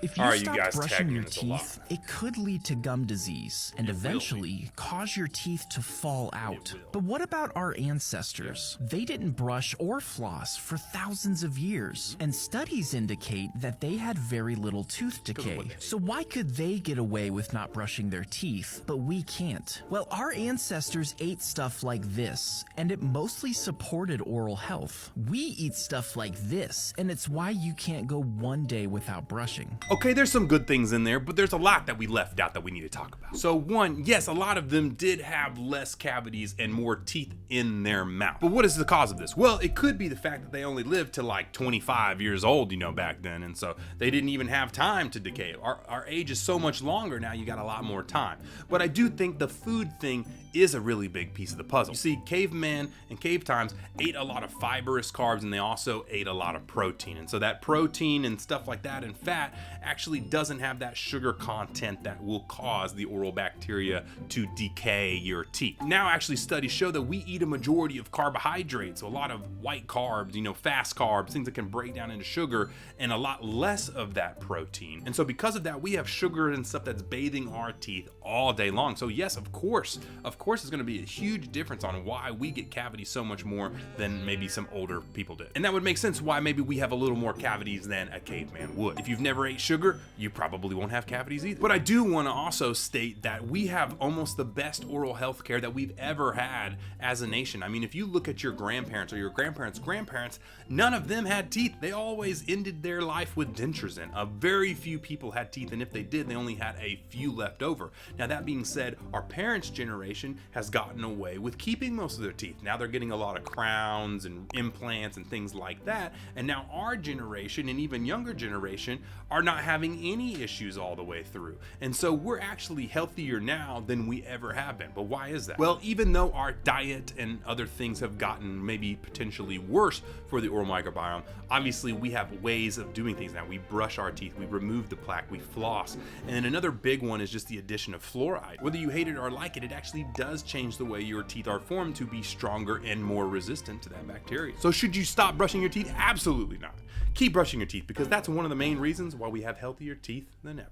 If you All right, you stop guys brushing tagging your this a lot. teeth, it could lead to gum disease and eventually cause your teeth to fall out. But what about our ancestors? They didn't brush or floss for thousands of years, and studies indicate that they had very little tooth decay. So why could they get away with not brushing their teeth, but we can't? Well, our ancestors ate stuff like this, and it mostly supported oral health. We eat stuff like this, and it's why you can't go one day without brushing. Okay, there's some good things in there, but there's a lot that we left out that we need to talk about. So one, yes, a lot of them did have less cavities and more teeth in their mouth. But what is the cause of this? Well, it could be the fact that they only lived to like 25 years old, you know, back then, and so they didn't even have time to decay. Our age is so much longer now, you got a lot more time. But I do think the food thing is a really big piece of the puzzle. You see, cavemen and cave times ate a lot of fibrous carbs, and they also ate a lot of protein. And so that protein and stuff like that and fat actually doesn't have that sugar content that will cause the oral bacteria to decay your teeth. Now actually studies show that we eat a majority of carbohydrates, so a lot of white carbs, you know, fast carbs, things that can break down into sugar, and a lot less of that protein. And so because of that, we have sugar and stuff that's bathing our teeth all day long. So yes, of course it's going to be a huge difference on why we get cavities so much more than maybe some older people did. And that would make sense why maybe we have a little more cavities than a caveman would. If you've never ate sugar, you probably won't have cavities either. But I do want to also state that we have almost the best oral health care that we've ever had as a nation. I mean, if you look at your grandparents or your grandparents' grandparents, none of them had teeth. They always ended their life with dentures in. A very few people had teeth, and if they did, they only had a few left over. Now that being said, our parents' generation has gotten away with keeping most of their teeth. Now they're getting a lot of crowns and implants and things like that, and now our generation and even younger generation are not having any issues all the way through. And so we're actually healthier now than we ever have been. But why is that? Well, even though our diet and other things have gotten maybe potentially worse for the oral microbiome, obviously we have ways of doing things now. We brush our teeth, we remove the plaque, we floss. And then another big one is just the addition of fluoride. Whether you hate it or like it, it actually does change the way your teeth are formed to be stronger and more resistant to that bacteria. So should you stop brushing your teeth? Absolutely not. Keep brushing your teeth, because that's one of the main reasons why we have healthier teeth than ever.